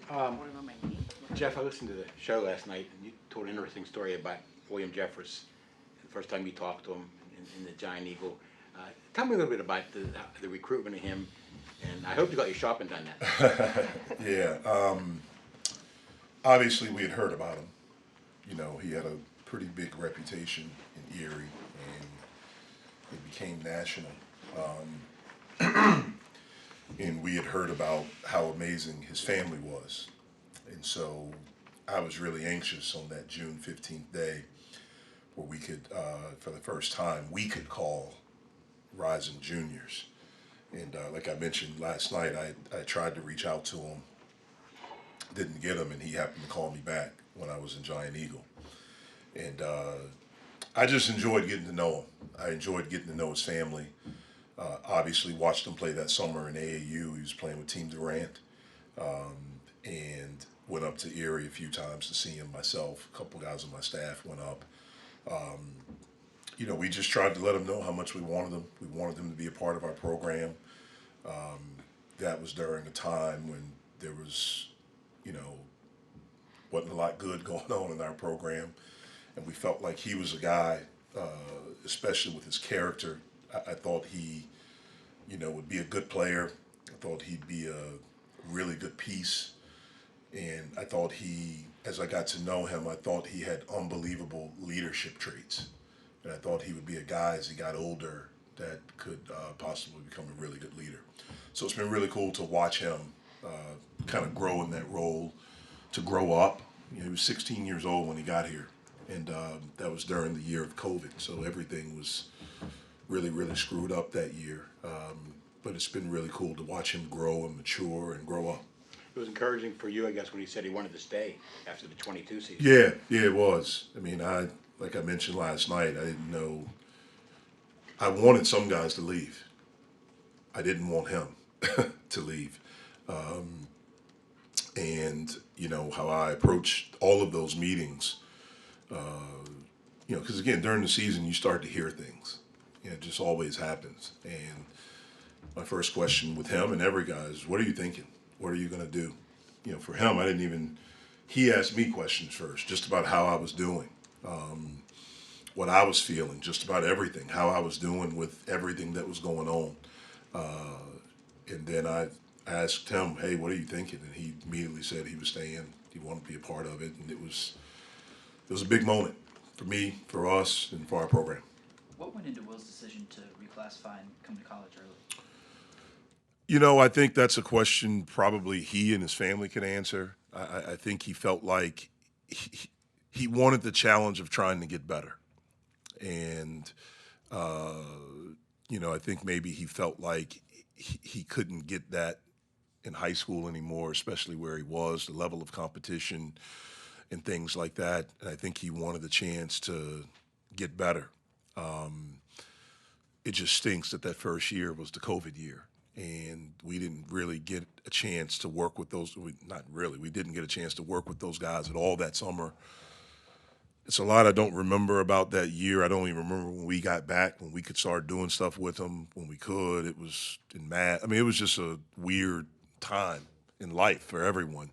Um, Jeff, I listened to the show last night, and you told an interesting story about William Jeffers, the first time you talked to him in the Giant Eagle. Tell me a little bit about the recruitment of him, and I hope you got your shopping done then. Yeah. Obviously, we had heard about him. You know, he had a pretty big reputation in Erie, and it became national. And we had heard about how amazing his family was. And so I was really anxious on that June 15th day where we could, for the first time, we could call rising juniors. And like I mentioned last night, I tried to reach out to him, didn't get him, and he happened to call me back when I was in Giant Eagle. And I just enjoyed getting to know him. I enjoyed getting to know his family. Obviously, watched him play that summer in AAU. He was playing with Team Durant, and went up to Erie a few times to see him myself. A couple guys on my staff went up. You know, we just tried to let him know how much we wanted him. We wanted him to be a part of our program. That was during a time when there was, you know, wasn't a lot good going on in our program, and we felt like he was a guy, uh, especially with his character. I thought he, you know, would be a good player. I thought he'd be a really good piece, and I thought he, as I got to know him, I thought he had unbelievable leadership traits, and I thought he would be a guy as he got older that could possibly become a really good leader. So it's been really cool to watch him kind of grow in that role, to grow up. You know, he was 16 years old when he got here, and that was during the year of COVID. So everything was really, really screwed up that year. But it's been really cool to watch him grow and mature and grow up. It was encouraging for you, I guess, when he said he wanted to stay after the 22 season. Yeah, yeah, it was. I mean, like I mentioned last night, I didn't know. I wanted some guys to leave. I didn't want him to leave. And you know how I approached all of those meetings. You know, because again, during the season, you start to hear things. You know, it just always happens. And my first question with him and every guy is, "What are you thinking? What are you going to do?" You know, for him, I didn't even. He asked me questions first, just about how I was doing, what I was feeling, just about everything, how I was doing with everything that was going on. And then I asked him, "Hey, what are you thinking?" And he immediately said he was staying. He wanted to be a part of it, and it was a big moment for me, for us, and for our program. What went into Will's decision to reclassify and come to college early? You know, I think that's a question probably he and his family can answer. I think he felt like he wanted the challenge of trying to get better. And, uh, you know, I think maybe he felt like he couldn't get that in high school anymore, especially where he was, the level of competition and things like that. And I think he wanted the chance to get better. Um, it just stinks that that first year was the COVID year. And we didn't really get a chance to work with those. Not really. We didn't get a chance to work with those guys at all that summer. It's a lot I don't remember about that year. I don't even remember when we got back, when we could start doing stuff with them, when we could. It was in mad. I mean, it was just a weird time in life for everyone.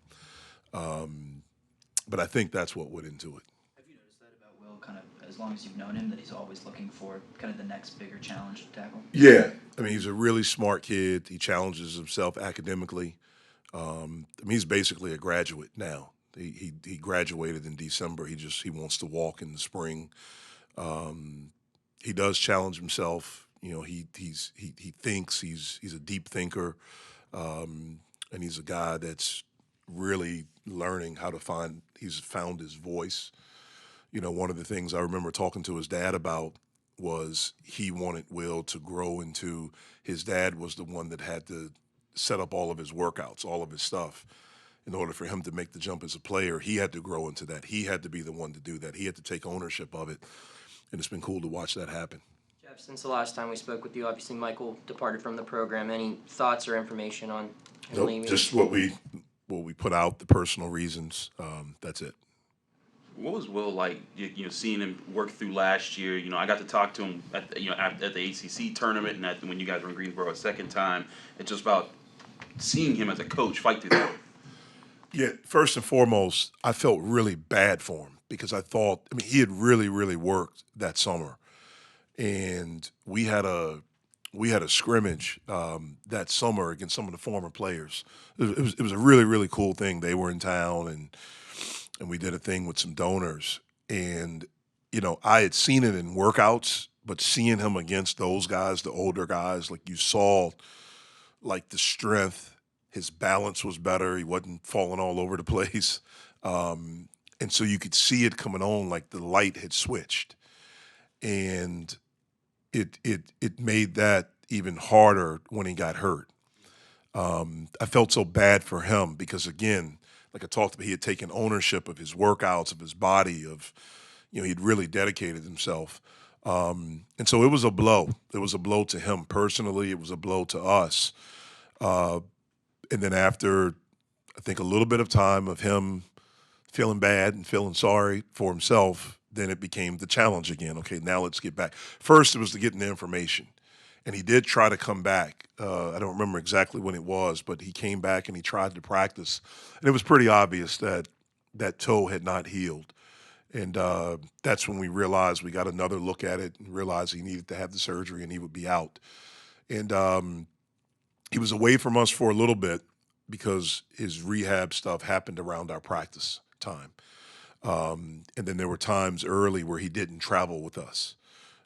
But I think that's what went into it. Have you noticed that about Will, kind of as long as you've known him, that he's always looking for kind of the next bigger challenge to tackle? Yeah, I mean, he's a really smart kid. He challenges himself academically. I mean, he's basically a graduate now. He graduated in December. He wants to walk in the spring. Um, he does challenge himself. You know, he thinks he's a deep thinker, and he's a guy that's really learning how to find. He's found his voice. You know, one of the things I remember talking to his dad about was he wanted Will to grow into. His dad was the one that had to set up all of his workouts, all of his stuff. In order for him to make the jump as a player, he had to grow into that. He had to be the one to do that. He had to take ownership of it, and it's been cool to watch that happen. Jeff, since the last time we spoke with you, obviously Michael departed from the program. Any thoughts or information on him Nope, leaving? just what we put out, the personal reasons. That's it. What was Will like? Seeing him work through last year. I got to talk to him at the ACC tournament and when you guys were in Greensboro a second time. It's just about seeing him as a coach fight through that. Yeah, first and foremost, I felt really bad for him because I mean, he had really, really worked that summer, and we had a scrimmage that summer against some of the former players. It was a really, really cool thing. They were in town, and we did a thing with some donors, and I had seen it in workouts, but seeing him against those guys, the older guys, like you saw, like the strength, his balance was better. He wasn't falling all over the place. And so you could see it coming on, like the light had switched. And it made that even harder when he got hurt. I felt so bad for him because again, like I talked about, he had taken ownership of his workouts, of his body, he'd really dedicated himself. And so it was a blow. It was a blow to him personally. It was a blow to us. Uh, and then after, I think a little bit of time of him feeling bad and feeling sorry for himself, then it became the challenge again. Okay, now let's get back. First, it was to getting the information. And he did try to come back. I don't remember exactly when it was, but he came back and he tried to practice. And it was pretty obvious that that toe had not healed. And that's when we realized we got another look at it and realized he needed to have the surgery and he would be out. And he was away from us for a little bit because his rehab stuff happened around our practice time. And then there were times early where he didn't travel with us.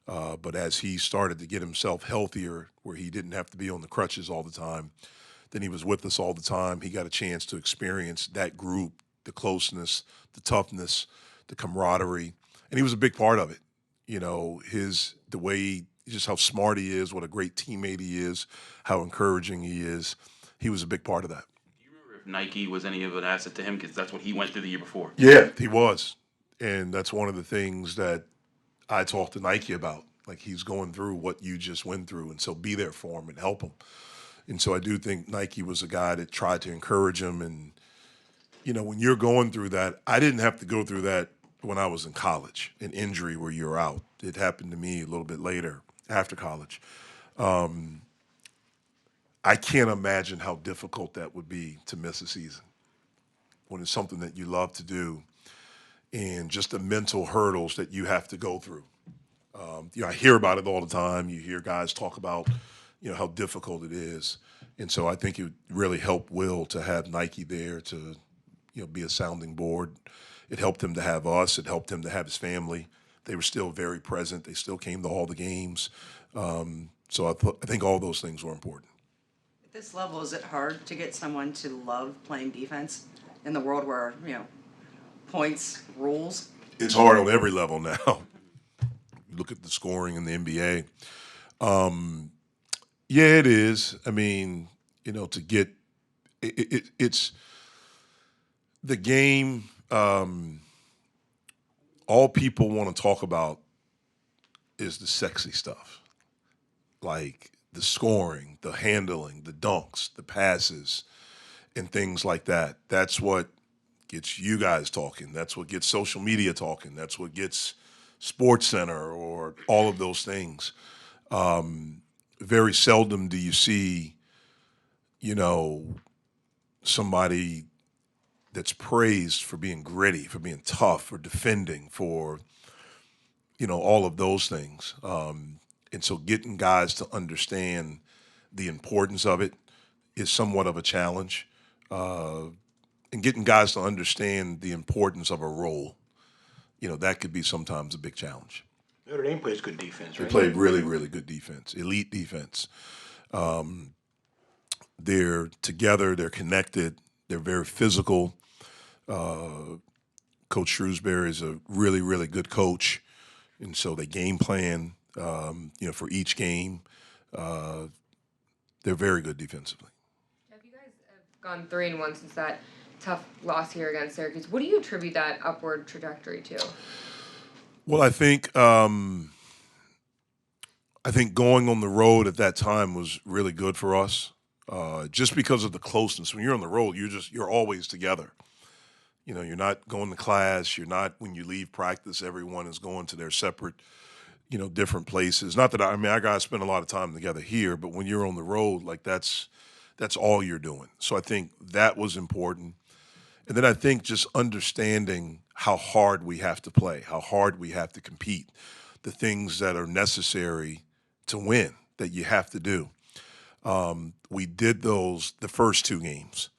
But as he started to get himself healthier, where he didn't have to be on the crutches all the time, then he was with us all the time. He got a chance to experience that group, the closeness, the toughness, the camaraderie, and he was a big part of it. The way, just how smart he is, what a great teammate he is, how encouraging he is. He was a big part of that. Do you remember if Nike was any of an asset to him? Because that's what he went through the year before. Yeah, he was. And that's one of the things that I talked to Nike about. Like, he's going through what you just went through, and so be there for him and help him. And so I do think Nike was a guy that tried to encourage him. And, when you're going through that, I didn't have to go through that when I was in college, an injury where you're out. It happened to me a little bit later, after college. I can't imagine how difficult that would be to miss a season when it's something that you love to do and just the mental hurdles that you have to go through. I hear about it all the time. You hear guys talk about, how difficult it is. And so I think it would really help Will to have Nike there to, be a sounding board. It helped him to have us. It helped him to have his family. They were still very present. They still came to all the games. So I think all those things were important. At this level, is it hard to get someone to love playing defense in the world where, points rules? It's hard on every level now. Look at the scoring in the NBA. Yeah, it is. I mean, to get it's the game. All people want to talk about is the sexy stuff, like the scoring, the handling, the dunks, the passes, and things like that. That's what gets you guys talking. That's what gets social media talking. That's what gets Sports Center or all of those things. Very seldom do you see, somebody that's praised for being gritty, for being tough, for defending, for, all of those things. And so getting guys to understand the importance of it is somewhat of a challenge. And getting guys to understand the importance of a role, that could be sometimes a big challenge. Notre Dame plays good defense, They right? played really, really good defense, elite defense. They're together, they're connected, they're very physical. Coach Shrewsbury is a really, really good coach, and so they game plan, for each game. They're very good defensively. Jeff, you guys have gone 3-1 since that tough loss here against Syracuse. What do you attribute that upward trajectory to? Well, I think going on the road at that time was really good for us, just because of the closeness. When you're on the road, you're always together. You're not going to class. You're not, when you leave practice, everyone is going to their separate, different places. Not that our guys spend a lot of time together here, but when you're on the road, like that's all you're doing. So I think that was important. And then I think just understanding how hard we have to play, how hard we have to compete, the things that are necessary to win that you have to do. We did those the first two games,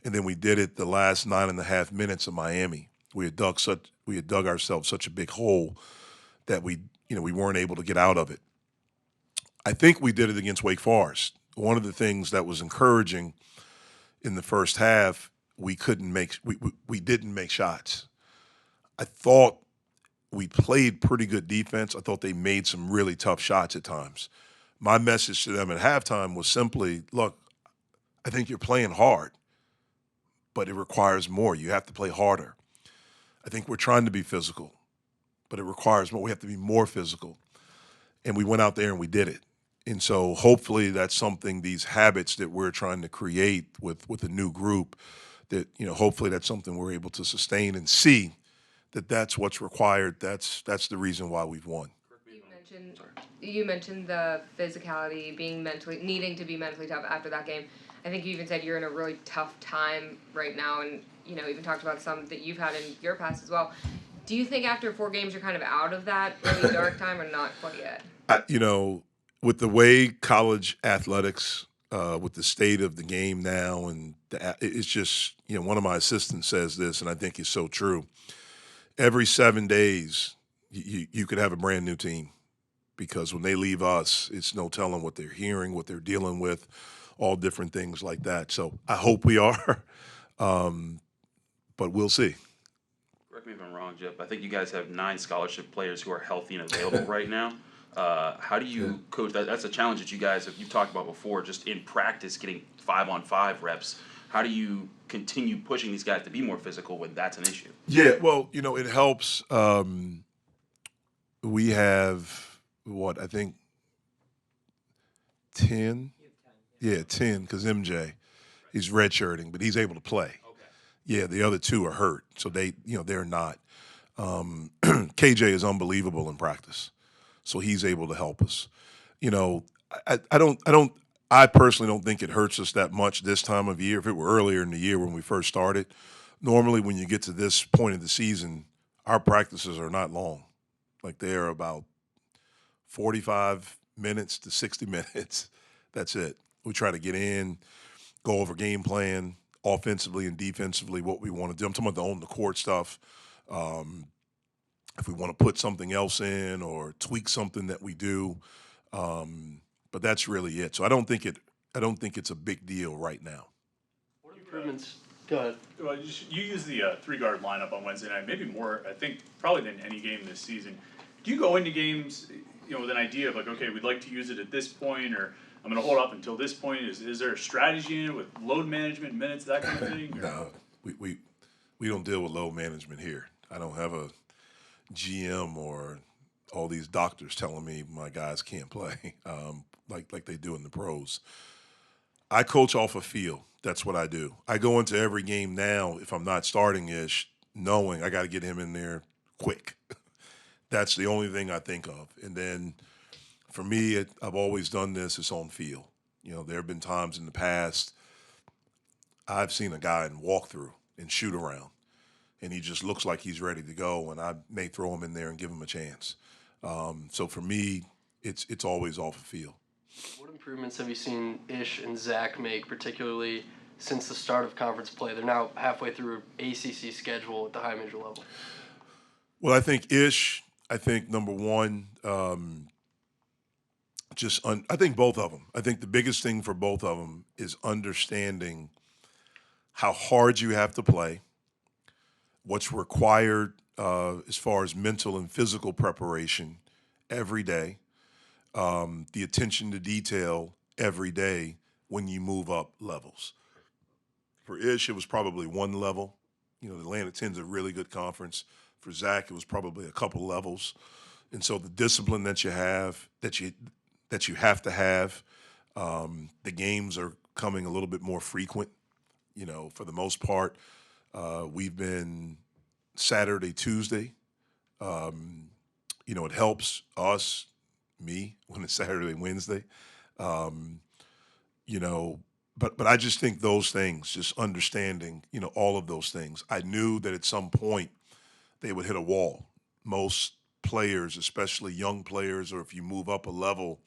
and then we did it the last 9.5 minutes of Miami. We had dug ourselves such a big hole that we weren't able to get out of it. I think we did it against Wake Forest. One of the things that was encouraging in the first half, we didn't make shots. I thought we played pretty good defense. I thought they made some really tough shots at times. My message to them at halftime was simply, look, I think you're playing hard, but it requires more. You have to play harder. I think we're trying to be physical, but it requires more. We have to be more physical. And we went out there and we did it. And so hopefully that's something, these habits that we're trying to create with a new group, that, hopefully that's something we're able to sustain and see that that's what's required. That's the reason why we've won. You mentioned the physicality, needing to be mentally tough after that game. I think you even said you're in a really tough time right now, and even talked about some that you've had in your past as well. Do you think after 4 games you're kind of out of that really dark time, or not quite yet? With the way college athletics, with the state of the game now, and it's just, one of my assistants says this, and I think it's so true. Every 7 days, you could have a brand new team, because when they leave us, it's no telling what they're hearing, what they're dealing with, all different things like that. So I hope we are, but we'll see. Correct me if I'm wrong, Jeff. I think you guys have 9 scholarship players who are healthy and available right now. How do you coach that? That's a challenge that you've talked about before, just in practice, getting 5-on-5 reps. How do you continue pushing these guys to be more physical when that's an issue? Yeah, well, it helps. We have, I think 10? Yeah, 10, because MJ, he's redshirting, but he's able to play. Okay. Yeah, the other 2 are hurt, so they're not. KJ is unbelievable in practice, so he's able to help us. I personally don't think it hurts us that much this time of year. If it were earlier in the year when we first started, normally when you get to this point of the season, our practices are not long. Like, they are about 45 minutes to 60 minutes. That's it. We try to get in, go over game plan, offensively and defensively, what we want to do. I'm talking about the on-the-court stuff. If we want to put something else in or tweak something that we do, but that's really it. So I don't think it's a big deal right now. What improvements? Go ahead. Well, you use the 3-guard lineup on Wednesday night, maybe more, I think, probably than any game this season. Do you go into games, with an idea of like, okay, we'd like to use it at this point, or I'm going to hold up until this point? Is there a strategy in it with load management, minutes, that kind of thing? Or? No, we don't deal with load management here. I don't have a GM or all these doctors telling me my guys can't play like they do in the pros. I coach off a feel. That's what I do. I go into every game now, if I'm not starting ish, knowing I got to get him in there quick. That's the only thing I think of. And then for me, I've always done this, it's on feel. There have been times in the past I've seen a guy in walkthrough and shoot around, and he just looks like he's ready to go, and I may throw him in there and give him a chance. So for me, it's always off a feel. What improvements have you seen Ish and Zach make, particularly since the start of conference play? They're now halfway through ACC schedule at the high major level. Well, I think number one, I think both of them. I think the biggest thing for both of them is understanding how hard you have to play, what's required as far as mental and physical preparation every day, the attention to detail every day when you move up levels. For Ish, it was probably 1 level. The Atlantic 10's a really good conference. For Zach, it was probably a couple levels. And so the discipline that you have, that you have to have, the games are coming a little bit more frequent. For the most part, we've been Saturday, Tuesday. It helps us, me, when it's Saturday, Wednesday. but I just think those things, just understanding, all of those things. I knew that at some point they would hit a wall. Most players, especially young players, or if you move up a level,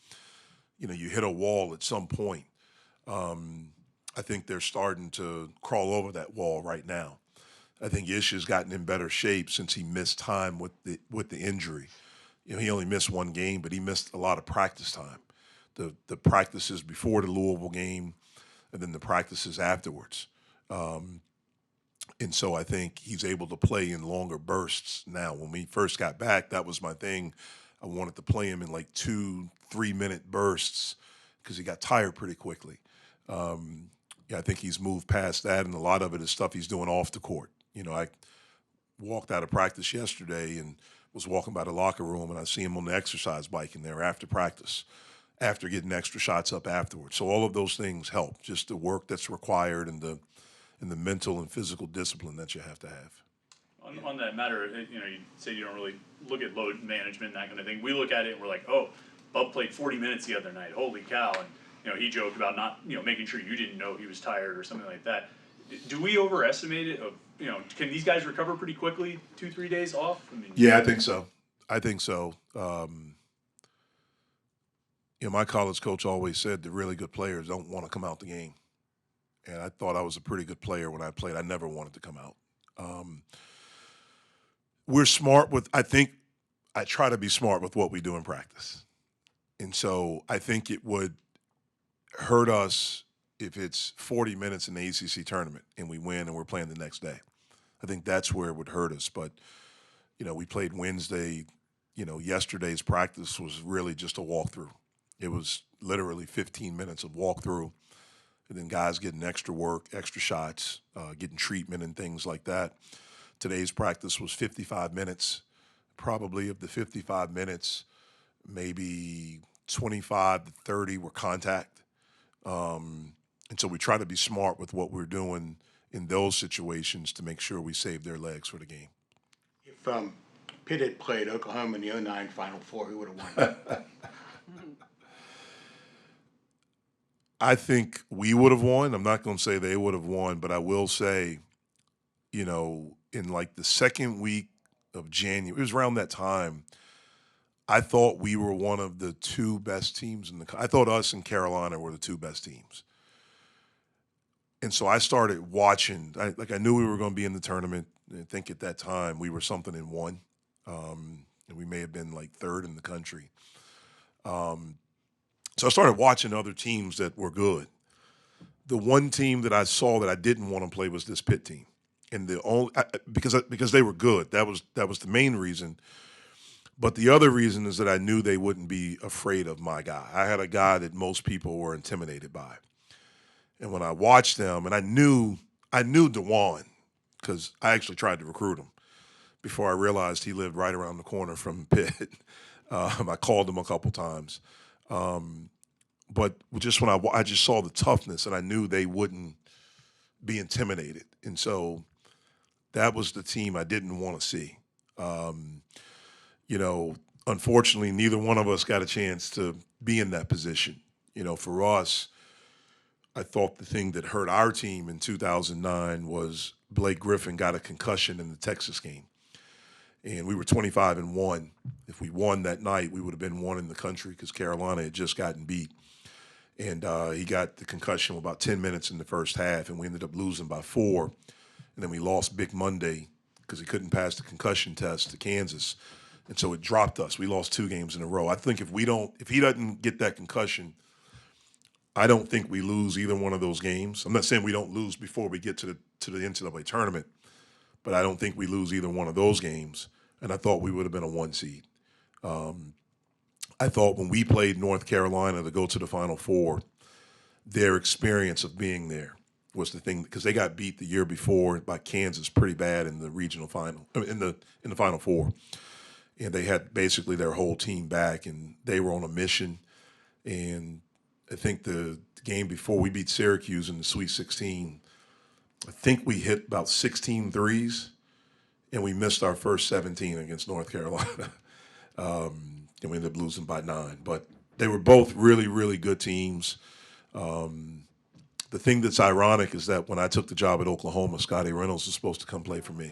you hit a wall at some point. I think they're starting to crawl over that wall right now. I think Ish has gotten in better shape since he missed time with the injury. He only missed one game, but he missed a lot of practice time. The practices before the Louisville game, and then the practices afterwards. And so I think he's able to play in longer bursts now. When we first got back, that was my thing. I wanted to play him in like 2-3 minute bursts because he got tired pretty quickly. I think he's moved past that, and a lot of it is stuff he's doing off the court. I walked out of practice yesterday and was walking by the locker room, and I see him on the exercise bike in there after practice, after getting extra shots up afterwards. So all of those things help, just the work that's required and the mental and physical discipline that you have to have. On that matter, you say you don't really look at load management and that kind of thing. We look at it and we're like, oh, Bub played 40 minutes the other night. Holy cow. And, he joked about not, making sure you didn't know he was tired or something like that. Do we overestimate it? Can these guys recover pretty quickly, 2-3 days off? Yeah, I think so. My college coach always said the really good players don't want to come out the game. And I thought I was a pretty good player when I played. I never wanted to come out. We're smart I think I try to be smart with what we do in practice. And so I think it would hurt us if it's 40 minutes in the ACC tournament and we win and we're playing the next day. I think that's where it would hurt us. But, we played Wednesday. Yesterday's practice was really just a walkthrough. It was literally 15 minutes of walkthrough. And then guys getting extra work, extra shots, getting treatment and things like that. Today's practice was 55 minutes. Probably of the 55 minutes, maybe 25 to 30 were contact. And so we try to be smart with what we're doing in those situations to make sure we save their legs for the game. If Pitt had played Oklahoma in the 2009 Final Four, who would have won? I think we would have won. I'm not going to say they would have won, but I will say, in like the second week of January, it was around that time, I thought we were one of the two best teams I thought us and Carolina were the two best teams. And so I started watching. I knew we were going to be in the tournament. I think at that time we were something in one. And we may have been like third in the country. So I started watching other teams that were good. The one team that I saw that I didn't want to play was this Pitt team, and because they were good. That was the main reason. But the other reason is that I knew they wouldn't be afraid of my guy. I had a guy that most people were intimidated by, and when I watched them, and I knew DeJuan because I actually tried to recruit him before I realized he lived right around the corner from Pitt. I called him a couple times. But just when I just saw the toughness, and I knew they wouldn't be intimidated. And so that was the team I didn't want to see. Unfortunately, neither one of us got a chance to be in that position. For us, I thought the thing that hurt our team in 2009 was Blake Griffin got a concussion in the Texas game. And we were 25-1. If we won that night, we would have been one in the country because Carolina had just gotten beat. And he got the concussion with about 10 minutes in the first half, and we ended up losing by 4. And then we lost Big Monday because he couldn't pass the concussion test to Kansas. And so it dropped us. We lost 2 games in a row. I think if he doesn't get that concussion, I don't think we lose either one of those games. I'm not saying we don't lose before we get to the NCAA tournament, but I don't think we lose either one of those games. And I thought we would have been a 1 seed. I thought when we played North Carolina to go to the Final Four, their experience of being there was the thing, because they got beat the year before by Kansas pretty bad in the regional final, in the Final Four. And they had basically their whole team back, and they were on a mission. And I think the game before we beat Syracuse in the Sweet 16, I think we hit about 16 threes, and we missed our first 17 against North Carolina. And we ended up losing by 9. But they were both really, really good teams. the thing that's ironic is that when I took the job at Oklahoma, Scotty Reynolds was supposed to come play for me.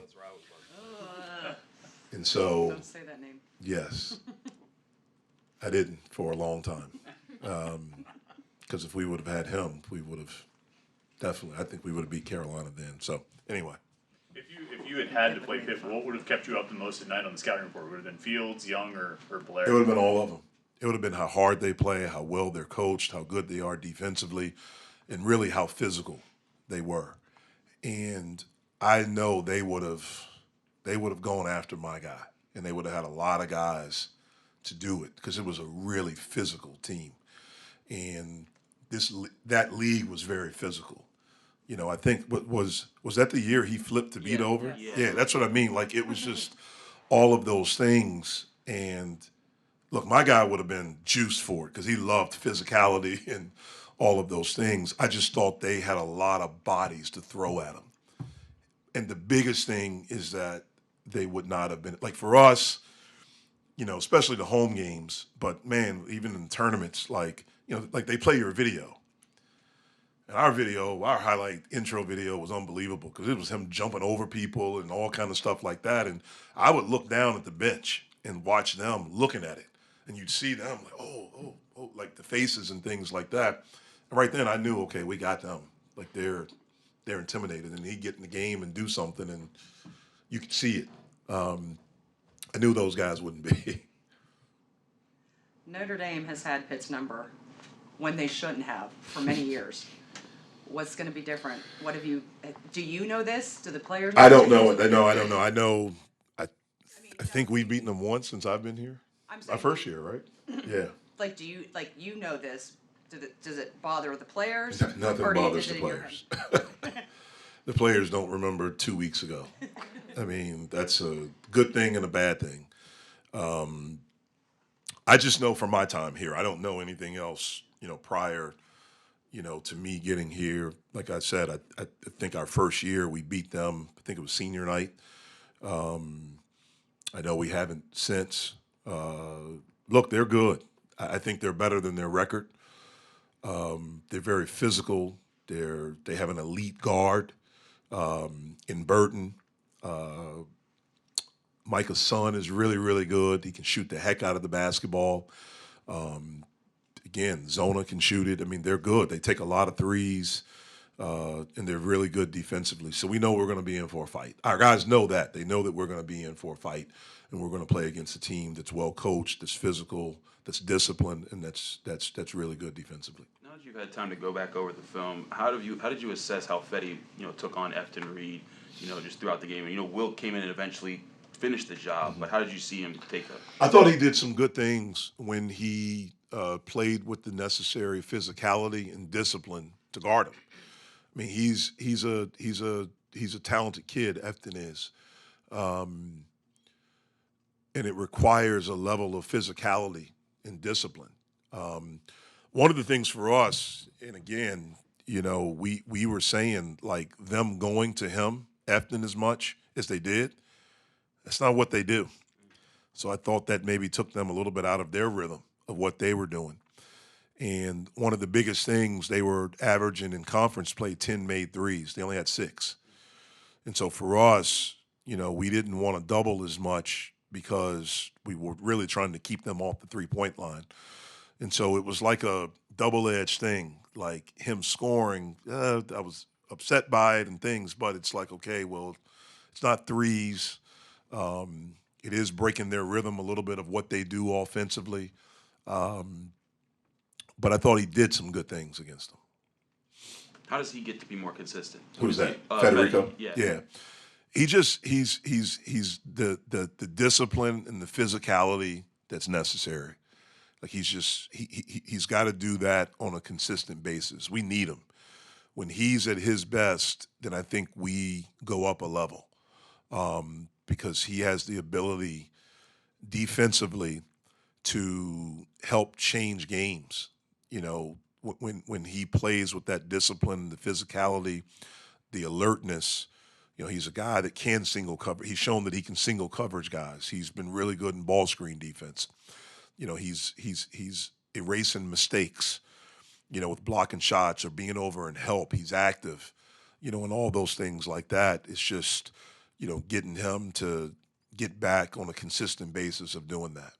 And so, Don't say that name. yes, I didn't for a long time. Because if we would have had him, we would have definitely, I think we would have beat Carolina then. So, anyway. If you had to play Pitt, what would have kept you up the most at night on the scouting report? Would it have been Fields, Young, or Blair? It would have been all of them. It would have been how hard they play, how well they're coached, how good they are defensively, and really how physical they were. And I know they would have gone after my guy, and they would have had a lot of guys to do it because it was a really physical team, and that league was very physical. You know, I think what was that the year he flipped to beat over? Yeah, that's what I mean. Like it was just all of those things. And look, my guy would have been juiced for it because he loved physicality and all of those things. I just thought they had a lot of bodies to throw at him. And the biggest thing is that they would not have been like for us, you know, especially the home games. But man, even in tournaments, like you know, like they play your video. And our highlight intro video was unbelievable because it was him jumping over people and all kind of stuff like that. And I would look down at the bench and watch them looking at it. And you'd see them like, oh, like the faces and things like that. And right then I knew, okay, we got them. Like they're intimidated. And he'd get in the game and do something and you could see it. I knew those guys wouldn't be. Notre Dame has had Pitt's number when they shouldn't have for many years. What's going to be different? What have you? Do you know this? Do the players? I don't know it. No, I don't know. I know. I think we've beaten them once since I've been here. I'm saying, my first year, right? Yeah. Like, do you know this? Does it bother the players? Nothing Or bothers is the it in your players. The players don't remember 2 weeks ago. I mean, that's a good thing and a bad thing. I just know from my time here. I don't know anything else. You know, prior. You know, to me getting here, like I said, I think our first year we beat them. I think it was senior night. I know we haven't since. Look, they're good. I think they're better than their record. They're very physical. They have an elite guard in Burton. Micah's son is really, really good. He can shoot the heck out of the basketball. Again, Zona can shoot it. I mean, they're good. They take a lot of threes, and they're really good defensively. So we know we're going to be in for a fight. Our guys know that. They know that we're going to be in for a fight, and we're going to play against a team that's well coached, that's physical, that's disciplined, and that's really good defensively. Now that you've had time to go back over the film, how did you assess how Fetty took on Efton Reed, just throughout the game? And Wilt came in and eventually finished the job, but how did you see him take that? I thought he did some good things when he played with the necessary physicality and discipline to guard him. I mean, he's a talented kid. Efton is, and it requires a level of physicality and discipline. One of the things for us, and again, we were saying like them going to him, Efton, as much as they did. That's not what they do. So I thought that maybe took them a little bit out of their rhythm of what they were doing. And one of the biggest things, they were averaging in conference play 10 made threes. They only had 6. And so for us, we didn't want to double as much because we were really trying to keep them off the three-point line. And so it was like a double-edged thing, like him scoring. I was upset by it and things, but it's like, okay, well, it's not threes. It is breaking their rhythm a little bit of what they do offensively. But I thought he did some good things against them. How does he get to be more consistent? Who's that? Federico? Yeah. He's the discipline and the physicality that's necessary. Like he's got to do that on a consistent basis. We need him. When he's at his best, then I think we go up a level. Because he has the ability defensively to help change games. When he plays with that discipline, the physicality, the alertness, he's a guy that can single cover. He's shown that he can single coverage guys. He's been really good in ball screen defense. He's erasing mistakes. with blocking shots or being over and help. He's active, and all those things like that. It's just, getting him to get back on a consistent basis of doing that.